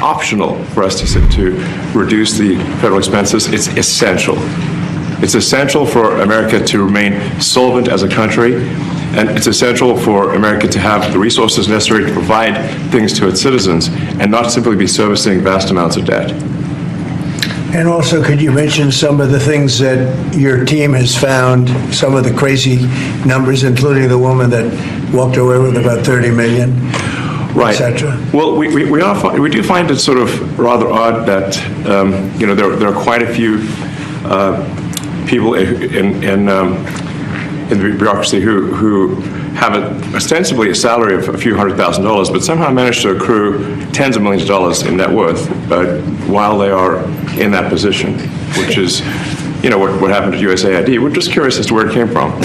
optional for us to reduce the federal expenses. It's essential. It's essential for America to remain solvent as a country, and it's essential for America to have the resources necessary to provide things to its citizens and not simply be servicing vast amounts of debt. And also, could you mention some of the things that your team has found, some of the crazy numbers, including the woman that walked away with about 30 million, right, et cetera? Well, we do find it sort of rather odd that there are quite a few people in the bureaucracy who have ostensibly a salary of a few $100,000, but somehow manage to accrue tens of millions of dollars in net worth while they are in that position, which is, what happened at USAID. We're just curious as to where it came from.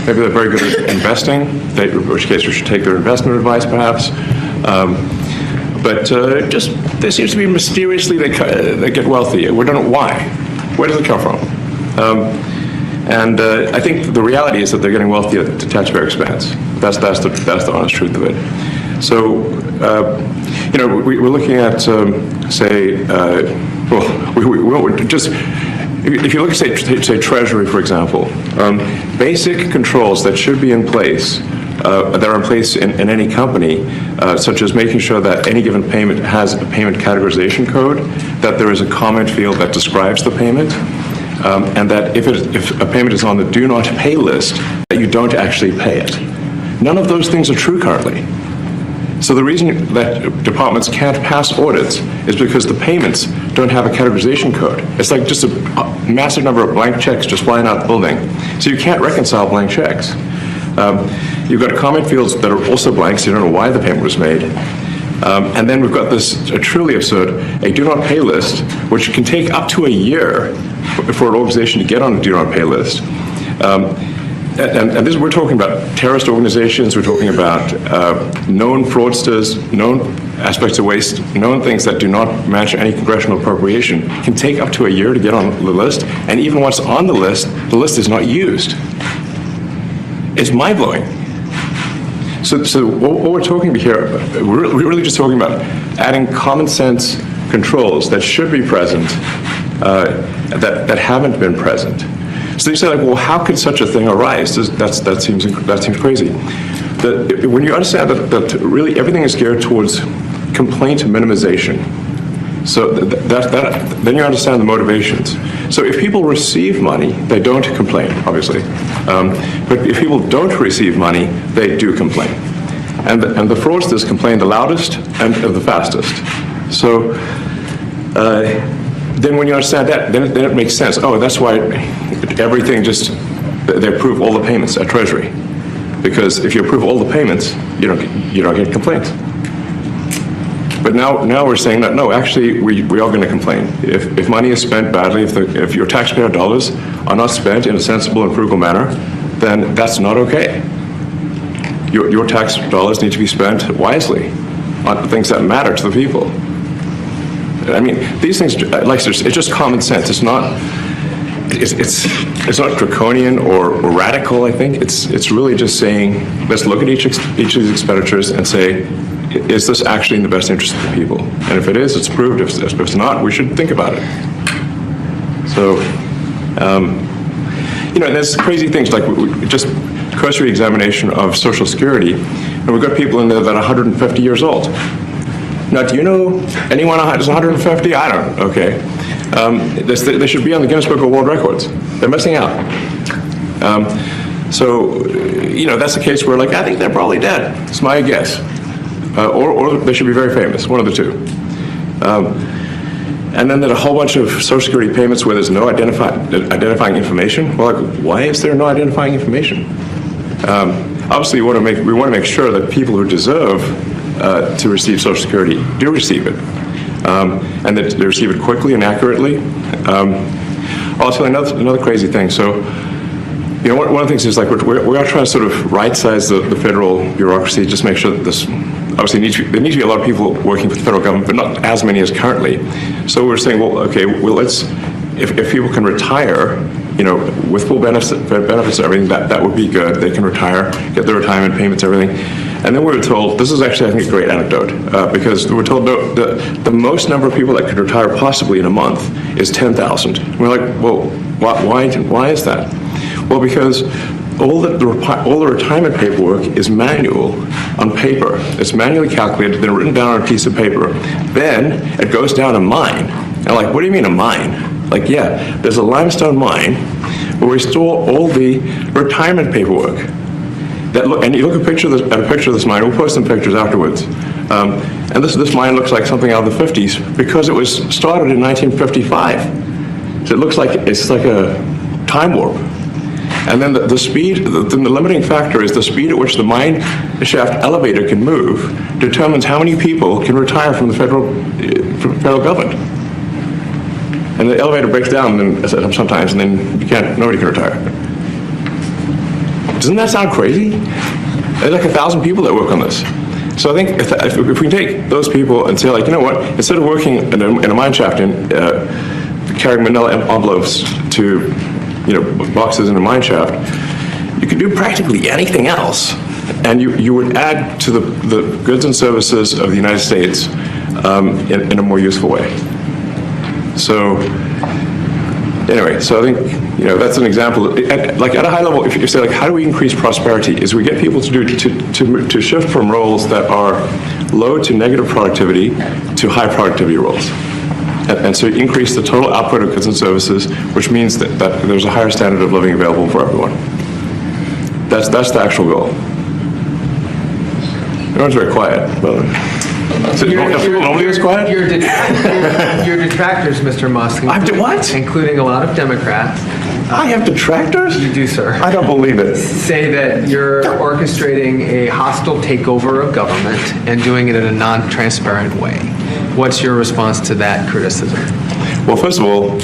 Maybe they're very good at investing, in which case we should take their investment advice, perhaps. But there seems to be mysteriously they get wealthy. We don't know why. Where does it come from? And I think the reality is that they're getting wealthy at the taxpayer expense. That's the honest truth of it. So, we're looking at, if you look at, say Treasury, for example, basic controls that should be in place, that are in place in any company, such as making sure that any given payment has a payment categorization code, that there is a comment field that describes the payment, and that if a payment is on the do not pay list, that you don't actually pay it. None of those things are true currently. So the reason that departments can't pass audits is because the payments don't have a categorization code. It's like just a massive number of blank checks just flying out the building. So you can't reconcile blank checks. You've got comment fields that are also blank, so you don't know why the payment was made. And then we've got this truly absurd, a do not pay list, which can take up to a year for an organization to get on a do not pay list. And this, we're talking about terrorist organizations, we're talking about known fraudsters, known aspects of waste, known things that do not match any congressional appropriation, can take up to a year to get on the list, and even once on the list is not used. It's mind-blowing. So what we're talking about here, we're really just talking about adding common sense controls that should be present, that haven't been present. So you say, like, well, how could such a thing arise? That seems crazy. When you understand that really everything is geared towards complaint minimization, so then you understand the motivations. So if people receive money, they don't complain, obviously. But if people don't receive money, they do complain. And the fraudsters complain the loudest and the fastest. So then when you understand that, then it makes sense. Oh, that's why everything they approve all the payments at Treasury. Because if you approve all the payments, you don't get complaints. But now we're saying that, no, actually, we are going to complain. If money is spent badly, if your taxpayer dollars are not spent in a sensible and frugal manner, then that's not okay. Your tax dollars need to be spent wisely on things that matter to the people. I mean, these things, it's just common sense. It's not draconian or radical, I think. It's really just saying, let's look at each of these expenditures and say, is this actually in the best interest of the people? And if it is, it's approved. If it's not, we should think about it. So, and there's crazy things like just cursory examination of Social Security, and we've got people in there that are 150 years old. Now, do you know anyone who's 150? I don't. Okay. They should be on the Guinness Book of World Records. They're missing out. So, that's the case where, I think they're probably dead. It's my guess. Or they should be very famous, one of the two. And then there are a whole bunch of Social Security payments where there's no identifying information. Well, why is there no identifying information? Obviously, we want to make sure that people who deserve to receive Social Security do receive it, and that they receive it quickly and accurately. I'll tell you another crazy thing. So, one of the things is we are trying to sort of right-size the federal bureaucracy, just make sure that this. Obviously, there need to be a lot of people working for the federal government, but not as many as currently. So we're saying, if people can retire, with full benefits and everything, that would be good. They can retire, get their retirement payments, everything. And then we were told, this is actually, I think, a great anecdote, because we were told no, the most number of people that could retire possibly in a month is 10,000. We're like, well, why is that? Well, because all the retirement paperwork is manual on paper. It's manually calculated, then written down on a piece of paper. Then it goes down a mine. And like, what do you mean a mine? Like, yeah, there's a limestone mine where we store all the retirement paperwork. And you look at a picture of this mine. We'll post some pictures afterwards. And this mine looks like something out of the 50s because it was started in 1955. So it looks like it's like a time warp. And then the speed, the limiting factor is the speed at which the mine shaft elevator can move determines how many people can retire from the federal government. And the elevator breaks down sometimes, and then nobody can retire. Doesn't that sound crazy? There's like 1,000 people that work on this. So I think if we can take those people and say, like, you know what, instead of working in a mine shaft and carrying manila envelopes to boxes in a mine shaft, you could do practically anything else, and you would add to the goods and services of the United States in a more useful way. So anyway, so I think that's an example. Like at a high level, if you say, like, how do we increase prosperity? Is we get people to shift from roles that are low to negative productivity to high productivity roles. And so increase the total output of goods and services, which means that there's a higher standard of living available for everyone. That's the actual goal. Everyone's very quiet. Nobody was quiet? Your detractors, Mr. Musk. What? Including a lot of Democrats. I have detractors? You do, sir. I don't believe it. Say that you're orchestrating a hostile takeover of government and doing it in a non-transparent way. What's your response to that criticism? Well, first of all,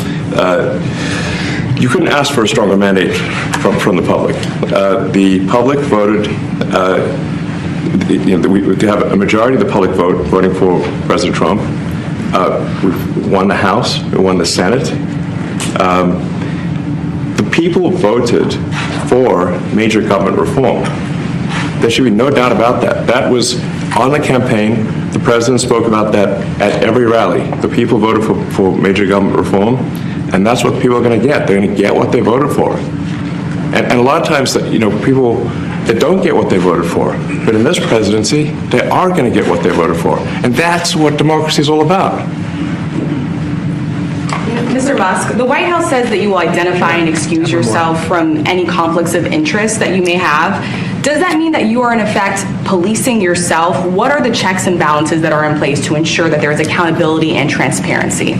you couldn't ask for a stronger mandate from the public. The public voted, we have a majority of the public voting for President Trump. We won the House, we won the Senate. The people voted for major government reform. There should be no doubt about that. That was on the campaign. The president spoke about that at every rally. The people voted for major government reform, and that's what people are going to get. They're going to get what they voted for. And a lot of times, people that don't get what they voted for, but in this presidency, they are going to get what they voted for. And that's what democracy is all about. Mr. Musk, the White House says that you will identify and excuse yourself from any conflicts of interest that you may have. Does that mean that you are, in effect, policing yourself? What are the checks and balances that are in place to ensure that there is accountability and transparency?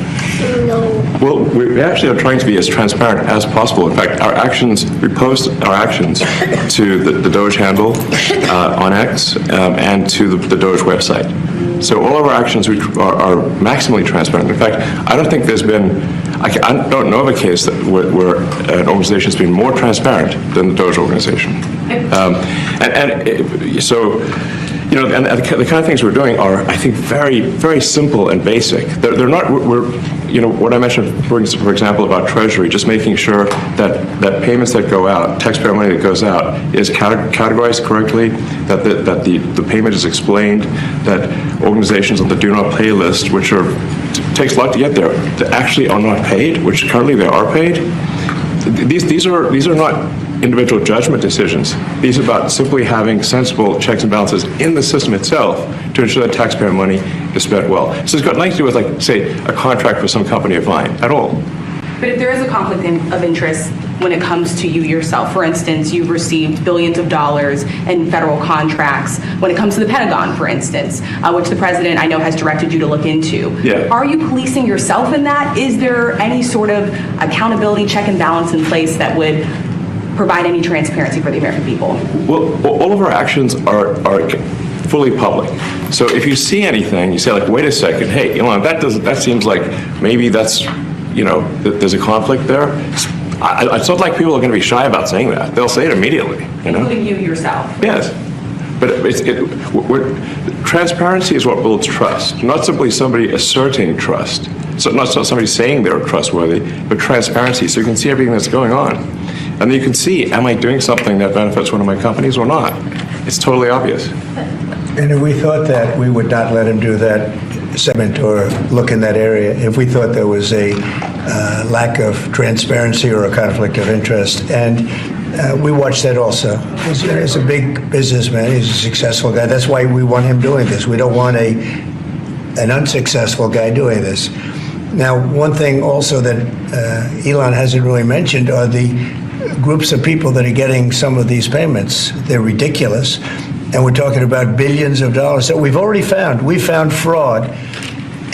Well, we actually are trying to be as transparent as possible. In fact, we post our actions to the Doge handle on X and to the Doge website. So all of our actions are maximally transparent. In fact, I don't think there's been, I don't know of a case where an organization has been more transparent than the Doge organization. So the kind of things we're doing are, I think, very, very simple and basic. They're not, what I mentioned, for example, about Treasury, just making sure that payments that go out, taxpayer money that goes out, is categorized correctly, that the payment is explained, that organizations on the do not pay list, which takes a lot to get there, that actually are not paid, which currently they are paid. These are not individual judgment decisions. These are about simply having sensible checks and balances in the system itself to ensure that taxpayer money is spent well. So it's got nothing to do with, like, say, a contract with some company of mine at all. But if there is a conflict of interest when it comes to you yourself, for instance, you've received billions of dollars in federal contracts when it comes to the Pentagon, for instance, which the president, I know, has directed you to look into. Yeah. Are you policing yourself in that? Is there any sort of accountability check and balance in place that would provide any transparency for the American people? Well, all of our actions are fully public. So if you see anything, you say, like, wait a second, hey, Elon, that seems like maybe that's, there's a conflict there. It's not like people are going to be shy about saying that. They'll say it immediately. Including you yourself. Yes. But transparency is what builds trust, not simply somebody asserting trust. So not somebody saying they're trustworthy, but transparency, so you can see everything that's going on. And then you can see, am I doing something that benefits one of my companies or not? It's totally obvious. And if we thought that, we would not let him do that segment or look in that area if we thought there was a lack of transparency or a conflict of interest. And we watch that also. He's a big businessman. He's a successful guy. That's why we want him doing this. We don't want an unsuccessful guy doing this. Now, one thing also that Elon hasn't really mentioned are the groups of people that are getting some of these payments. They're ridiculous. And we're talking about billions of dollars that we've already found. We found fraud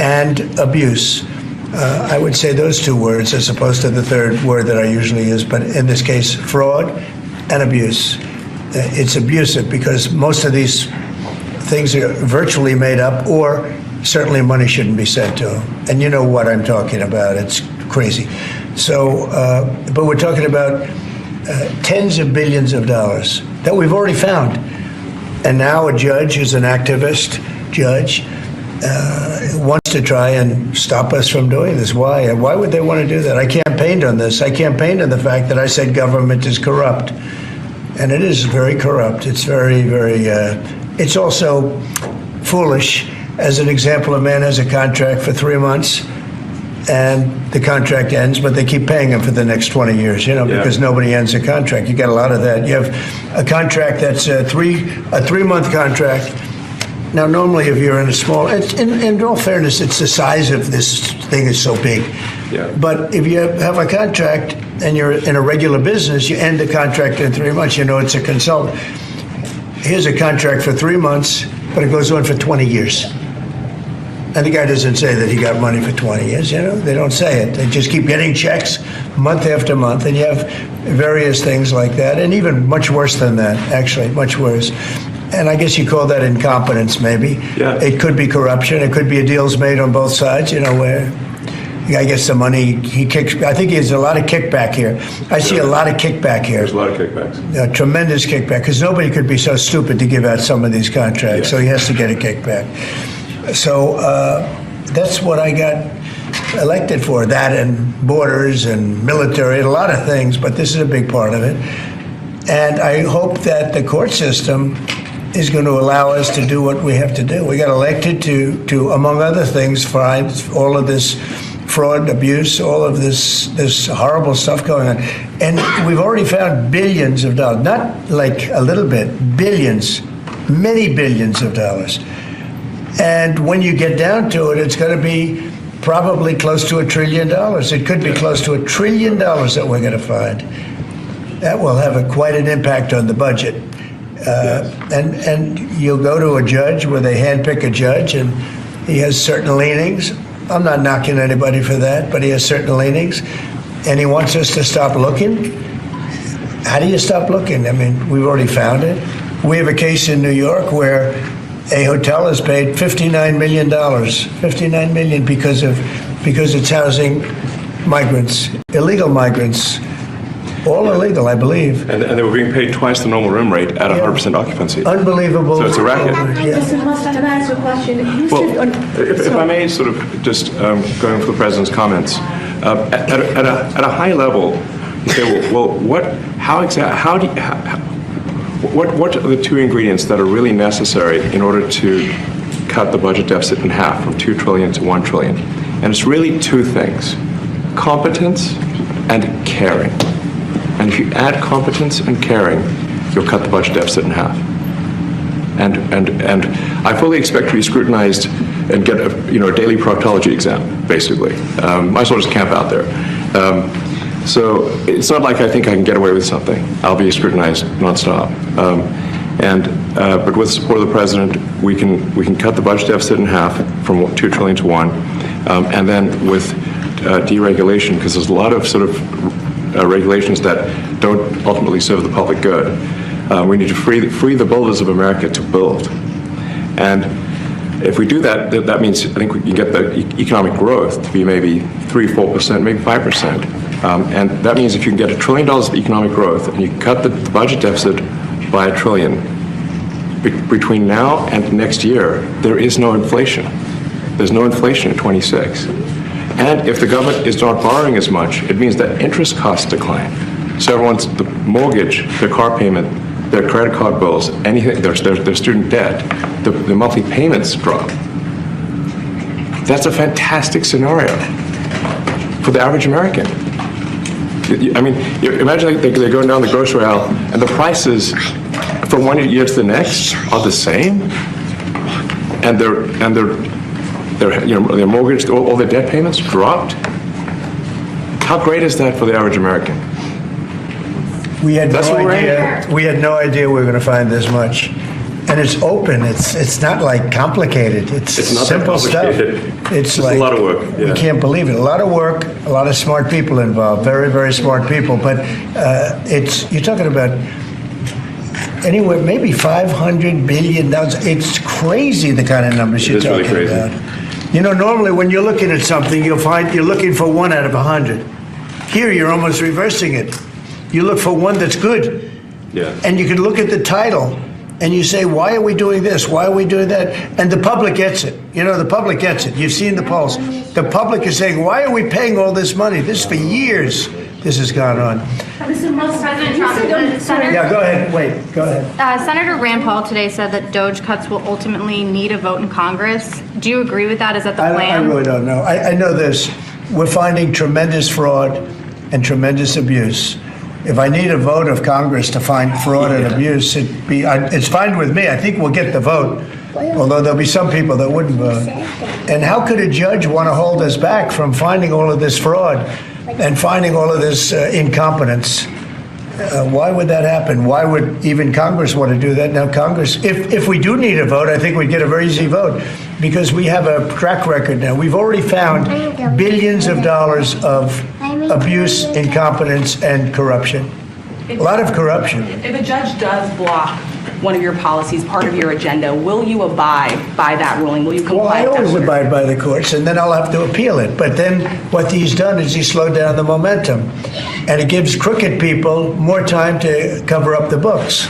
and abuse. I would say those two words as opposed to the third word that I usually use, but in this case, fraud and abuse. It's abusive because most of these things are virtually made up, or certainly money shouldn't be sent to them. And you know what I'm talking about. It's crazy. So, but we're talking about tens of billions of dollars that we've already found. And now a judge who's an activist judge wants to try and stop us from doing this. Why? Why would they want to do that? I campaigned on this. I campaigned on the fact that I said government is corrupt. And it is very corrupt. It's very, very, it's also foolish. As an example, a man has a contract for 3 months and the contract ends, but they keep paying him for the next 20 years, because nobody ends a contract. You get a lot of that. You have a contract that's a 3-month contract. Now, normally, if you're in a small, in all fairness, it's the size of this thing is so big. Yeah. But if you have a contract and you're in a regular business, you end the contract in 3 months. It's a consultant. Here's a contract for 3 months, but it goes on for 20 years. And the guy doesn't say that he got money for 20 years, They don't say it. They just keep getting checks month after month. And you have various things like that. And even much worse than that, actually, much worse. And I guess you call that incompetence, maybe. Yeah. It could be corruption. It could be deals made on both sides, where I guess the money he kicks. I think there's a lot of kickback here. I see a lot of kickback here. There's a lot of kickbacks. A tremendous kickback, because nobody could be so stupid to give out some of these contracts. Yeah. So he has to get a kickback. So that's what I got elected for, that and borders and military, and a lot of things, but this is a big part of it. And I hope that the court system is going to allow us to do what we have to do. We got elected to among other things, find all of this fraud, abuse, all of this horrible stuff going on. And we've already found billions of dollars, not like a little bit, billions, many billions of dollars. And when you get down to it, it's going to be probably close to $1 trillion. It could be close to $1 trillion that we're going to find. That will have quite an impact on the budget. And you'll go to a judge where they handpick a judge, and he has certain leanings. I'm not knocking anybody for that, but he has certain leanings. And he wants us to stop looking. How do you stop looking? I mean, we've already found it. We have a case in New York where a hotel has paid $59 million, $59 million because it's housing migrants, illegal migrants, all illegal, I believe. And they were being paid twice the normal room rate at 100% occupancy. Unbelievable. So it's a racket. Mr. Musk, can I ask a question? Well, if I may sort of just going for the president's comments, at a high level, you say, well, what are the two ingredients that are really necessary in order to cut the budget deficit in half from $2 trillion to $1 trillion? And it's really two things: competence and caring. And if you add competence and caring, you'll cut the budget deficit in half. And I fully expect to be scrutinized and get a daily proctology exam, basically. Might as well just camp out there. So it's not like I think I can get away with something. I'll be scrutinized nonstop. But with the support of the president, we can cut the budget deficit in half from $2 trillion to $1, and then with deregulation, because there's a lot of sort of regulations that don't ultimately serve the public good. We need to free the builders of America to build. And if we do that, that means I think we can get the economic growth to be maybe 3-4%, maybe 5%. And that means if you can get $1 trillion of economic growth and you cut the budget deficit by $1 trillion, between now and next year, there is no inflation. There's no inflation in 26. And if the government is not borrowing as much, it means that interest costs decline. So the mortgage, the car payment their credit card bills, anything, their student debt, the monthly payments drop. That's a fantastic scenario for the average American. I mean, imagine they're going down the grocery aisle and the prices from one year to the next are the same, and their mortgage, all their debt payments dropped. How great is that for the average American? We had That's no what we're idea. We had no idea we were going to find this much, and it's open. It's not like complicated. It's not that simple stuff. complicated. It's Just like a lot of work. Yeah. We can't believe it. A lot of work. A lot of smart people involved. Very, very smart people. But you're talking about anywhere maybe $500 billion. It's crazy the kind of numbers you're talking really crazy. about. You know, normally when you're looking at something, you'll find you're looking for 1 out of 100. Here, you're almost reversing it. You look for one that's good. Yeah. And you can look at the title and you say, why are we doing this? Why are we doing that? And the public gets it. You know, the public gets it. You've seen the polls. The public is saying, why are we paying all this money? This for years, this has gone on. Mr. Musk, President Trump, Yeah, go ahead. Wait, go ahead. Senator Rand Paul today said that DOJ cuts will ultimately need a vote in Congress. Do you agree with that? Is that the I plan? really don't know. I know this. We're finding tremendous fraud and tremendous abuse. If I need a vote of Congress to find fraud and abuse, it's fine with me. I think we'll get the vote, although there'll be some people that wouldn't vote. And how could a judge want to hold us back from finding all of this fraud and finding all of this incompetence? Why would that happen? Why would even Congress want to do that? Now, Congress, if we do need a vote, I think we'd get a very easy vote because we have a track record now. We've already found billions of dollars of abuse, incompetence, and corruption. A lot of corruption. If a judge does block one of your policies, part of your agenda, will you abide by that ruling? Will you comply? Well, I with that always order? abide by the courts, and then I'll have to appeal it. But then what he's done is he slowed down the momentum, and it gives crooked people more time to cover up the books.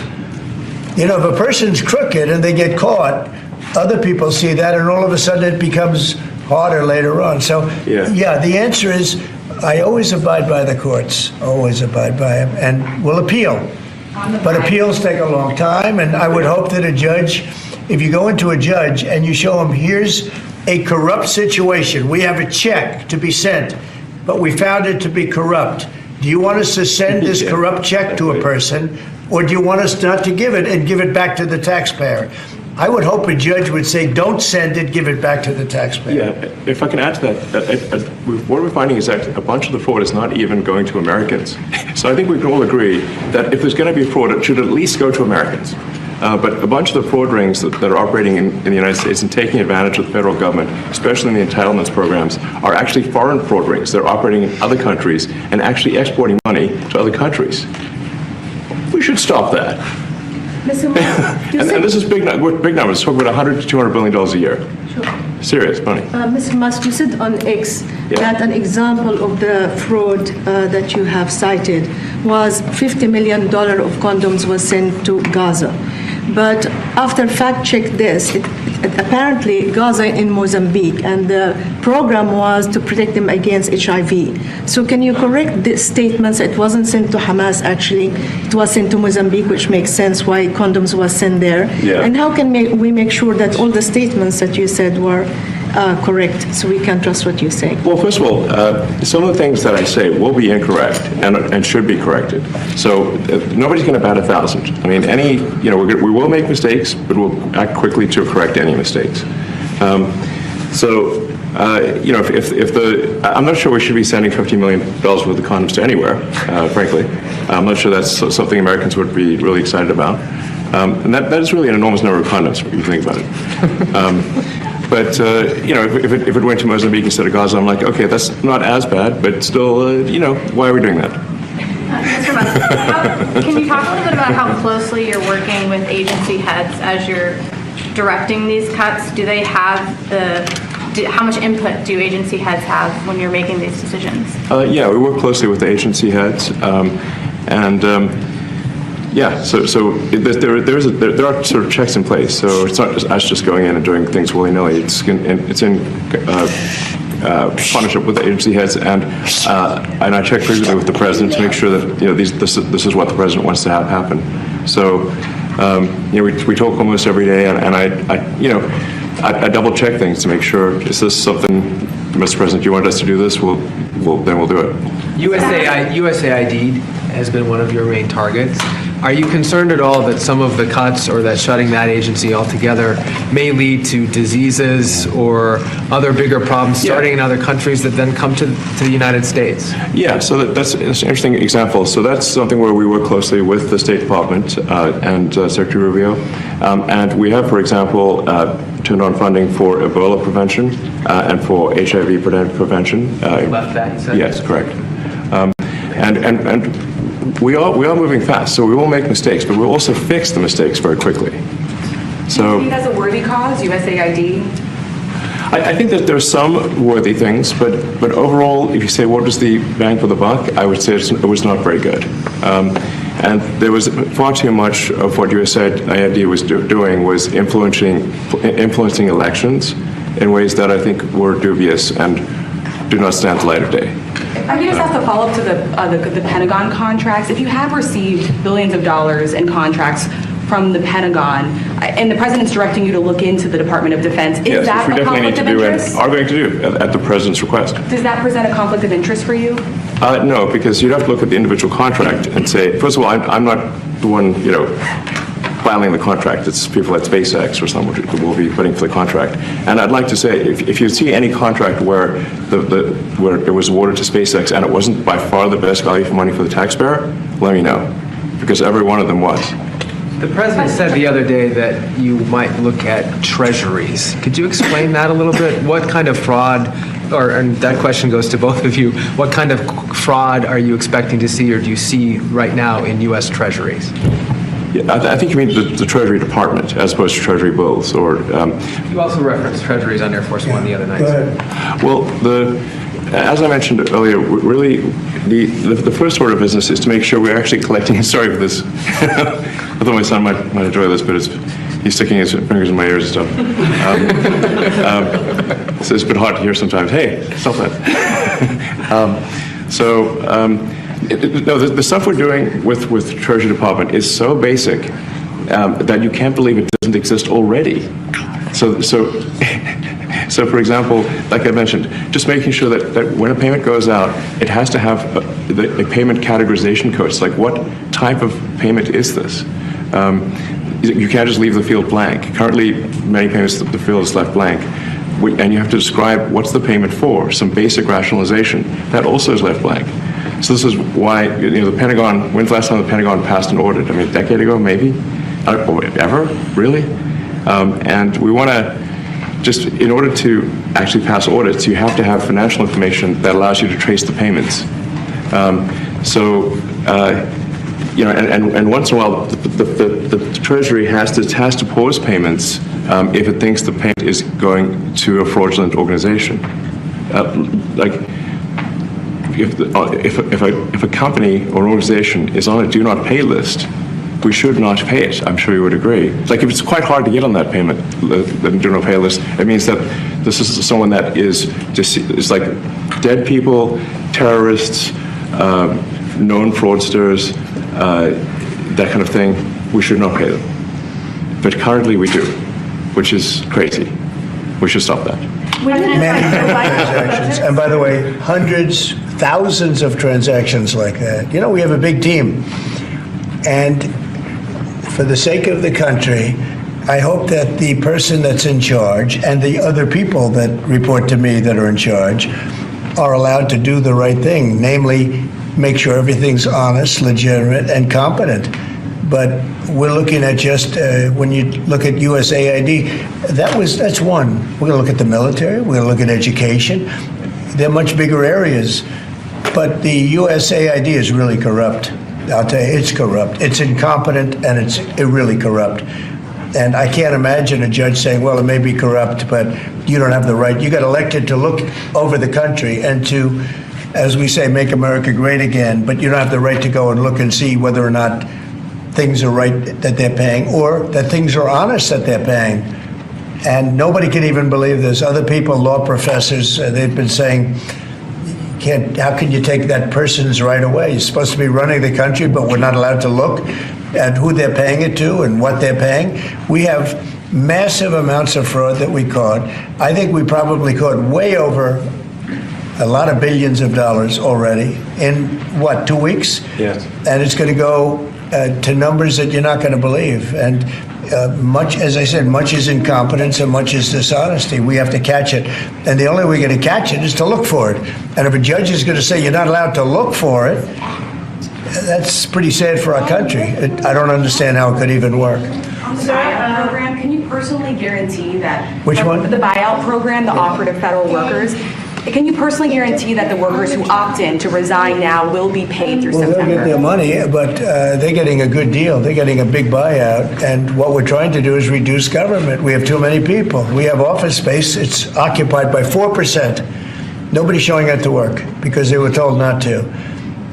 You know, if a person's crooked and they get caught, other people see that, and all of a sudden it becomes harder later on. So, yeah, the answer is I always abide by the courts, always abide by them, and will appeal. But appeals take a long time, and I would hope that a judge, if you go into a judge and you show him, here's a corrupt situation, we have a check to be sent, but we found it to be corrupt. Do you want us to send this corrupt check to a person, or do you want us not to give it and give it back to the taxpayer? I would hope a judge would say, don't send it, give it back to the taxpayer. Yeah, if I can add to that, what we're finding is that a bunch of the fraud is not even going to Americans. So I think we can all agree that if there's going to be fraud, it should at least go to Americans. But a bunch of the fraud rings that are operating in the United States and taking advantage of the federal government, especially in the entitlements programs, are actually foreign fraud rings. They're operating in other countries and actually exporting money to other countries. We should stop that. Mr. Musk, you And said, this is big numbers. Talk about $100 to $200 billion a year. Serious money. Mr. Musk, you said on X Yeah. that an example of the fraud that you have cited was $50 million of condoms was sent to Gaza. But after fact check this, apparently Gaza in Mozambique, and the program was to protect them against HIV. So can you correct the statements? It wasn't sent to Hamas actually, it was sent to Mozambique, which makes sense why condoms was sent there. Yeah. And how can we make sure that all the statements that you said were correct, so we can trust what you say? Well, first of all, some of the things that I say will be incorrect and should be corrected. So nobody's going to bat 1,000. I mean, we will make mistakes, but we'll act quickly to correct any mistakes. I'm not sure we should be sending $50 million worth of condoms to anywhere, frankly. I'm not sure that's something Americans would be really excited about. And that is really an enormous number of condoms, if you think about it. But if it went to Mozambique instead of Gaza, I'm like, okay, that's not as bad, but still, why are we doing that? Mr. Musk, can you talk a little bit about how closely you're working with agency heads as you're directing these cuts? Do they have how much input do agency heads have when you're making these decisions? Yeah, we work closely with the agency heads, there are sort of checks in place. So it's not just us just going in and doing things willy-nilly. It's in partnership with the agency heads, and I check frequently with the president to make sure that this is what the president wants to have happen. So, we talk almost every day, and I double check things to make sure, is this something, Mr. President, you want us to do this? Then we'll do it. USAID has been one of your main targets. Are you concerned at all that some of the cuts or that shutting that agency altogether may lead to diseases or other bigger problems starting in other countries that then come to the United States? Yeah, so that's an interesting example. So that's something where we work closely with the State Department and Secretary Rubio. And we have, for example, turned on funding for Ebola prevention and for HIV prevention. Left that, you said? Yes, correct. And we are moving fast, so we will make mistakes, but we'll also fix the mistakes very quickly. So, do you think that's a worthy cause, USAID? I think that there's some worthy things, but overall, if you say what was the bang for the buck, I would say it was not very good. And there was far too much of what USAID was doing was influencing elections in ways that I think were dubious and do not stand the light of day. I can just ask a follow-up to the Pentagon contracts. If you have received billions of dollars in contracts from the Pentagon, and the president's directing you to look into the Department of Defense, is that a conflict of interest? Are going to do at the president's request. Does that present a conflict of interest for you? No, because you'd have to look at the individual contract and say, first of all, I'm not the one, filing the contract. It's people at SpaceX or someone who will be putting for the contract. And I'd like to say, if you see any contract where where it was awarded to SpaceX and it wasn't by far the best value for money for the taxpayer, let me know, because every one of them was. The president said the other day that you might look at treasuries. Could you explain that a little bit? What kind of fraud, and that question goes to both of you, what kind of fraud are you expecting to see or do you see right now in U.S. treasuries? Yeah, I think you mean the Treasury Department as opposed to Treasury bills, or... You also referenced treasuries on Air Force One the other night. Well, as I mentioned earlier, really, the first order of business is to make sure we're actually collecting... Sorry for this. I thought my son might enjoy this, but he's sticking his fingers in my ears and stuff. So it's been hard to hear sometimes. Hey, stop that. No, the stuff we're doing with the Treasury Department is so basic that you can't believe it doesn't exist already. So for example, like I mentioned, just making sure that when a payment goes out, it has to have a payment categorization code. It's like, what type of payment is this? You can't just leave the field blank. Currently, many payments, the field is left blank. And you have to describe what's the payment for, some basic rationalization. That also is left blank. So this is why, the Pentagon, when's the last time the Pentagon passed an audit? I mean, a decade ago, maybe? Ever? Really? And we want to, just in order to actually pass audits, you have to have financial information that allows you to trace the payments. And once in a while, the Treasury has to pause payments if it thinks the payment is going to a fraudulent organization. If a company or organization is on a do not pay list, we should not pay it. I'm sure you would agree. Like, if it's quite hard to get on that payment, the do not pay list, it means that this is someone that is like dead people, terrorists, known fraudsters, that kind of thing. We should not pay them. But currently we do, which is crazy. We should stop that. Many transactions. And by the way, hundreds, thousands of transactions like that. We have a big team. And for the sake of the country, I hope that the person that's in charge and the other people that report to me that are in charge are allowed to do the right thing, namely make sure everything's honest, legitimate, and competent. But we're looking at just, when you look at USAID, that's one. We're going to look at the military, we're going to look at education. They're much bigger areas. But the USAID is really corrupt. I'll tell you, it's corrupt. It's incompetent, and it's really corrupt. And I can't imagine a judge saying, well, it may be corrupt, but you don't have the right. You got elected to look over the country and to, as we say, make America great again, but you don't have the right to go and look and see whether or not things are right that they're paying, or that things are honest that they're paying. And nobody can even believe this. Other people, law professors, they've been saying, how can you take that person's right away? You're supposed to be running the country, but we're not allowed to look. and who they're paying it to and what they're paying. We have massive amounts of fraud that we caught. I think we probably caught way over a lot of billions of dollars already in, 2 weeks? Yes. And it's going to go to numbers that you're not going to believe. And much, as I said, much is incompetence and much is dishonesty. We have to catch it. And the only way we're going to catch it is to look for it. And if a judge is going to say you're not allowed to look for it, that's pretty sad for our country. I don't understand how it could even work. On the buyout program, can you personally guarantee that? Which one? The buyout program, the offer to federal workers. Can you personally guarantee that the workers who opt in to resign now will be paid through Well, September? they'll get their money, but they're getting a good deal. They're getting a big buyout. And what we're trying to do is reduce government. We have too many people. We have office space. It's occupied by 4%. Nobody's showing up to work because they were told not to.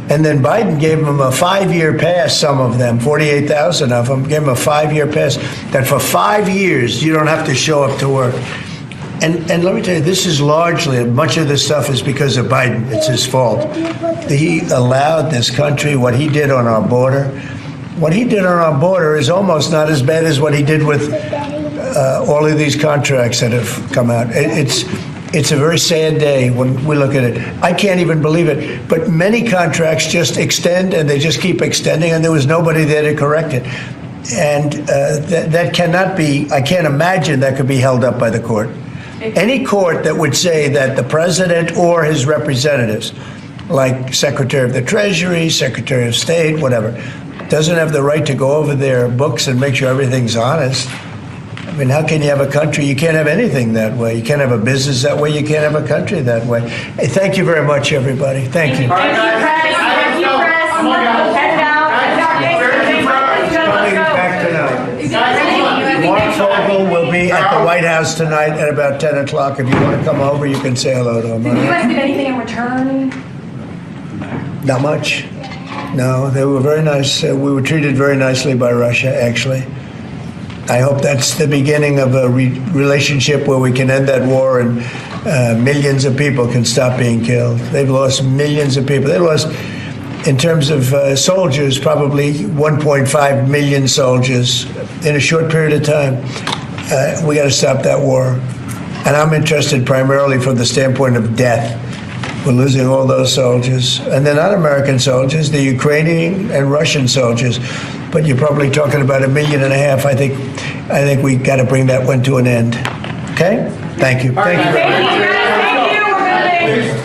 And then Biden gave them a 5-year pass, some of them, 48,000 of them, gave them a 5-year pass, that for 5 years you don't have to show up to work. And let me tell you, this is largely, much of this stuff is because of Biden. It's his fault. He allowed this country, what he did on our border. What he did on our border is almost not as bad as what he did with all of these contracts that have come out. It's a very sad day when we look at it. I can't even believe it. But many contracts just extend, and they just keep extending, and there was nobody there to correct it. And that cannot be, I can't imagine that could be held up by the court. Any court that would say that the president or his representatives, like Secretary of the Treasury, Secretary of State, whatever, doesn't have the right to go over their books and make sure everything's honest. I mean, how can you have a country? You can't have anything that way. You can't have a business that way. You can't have a country that way. Hey, thank you very much, everybody. Thank you. Thank you, press. Thank you, press. Head down. Coming back tonight. Mark Vogel will be at the White House tonight at about 10 o'clock. If you want to come over, you can say hello to him. Did you guys get anything in return? Not much. No, they were very nice. We were treated very nicely by Russia, actually. I hope that's the beginning of a relationship where we can end that war and millions of people can stop being killed. They've lost millions of people. They lost, in terms of soldiers, probably 1.5 million soldiers in a short period of time. We got to stop that war. And I'm interested primarily from the standpoint of death. We're losing all those soldiers. And they're not American soldiers, they're Ukrainian and Russian soldiers. But you're probably talking about 1.5 million. I think we got to bring that one to an end. Okay? Thank you. Thank you very much.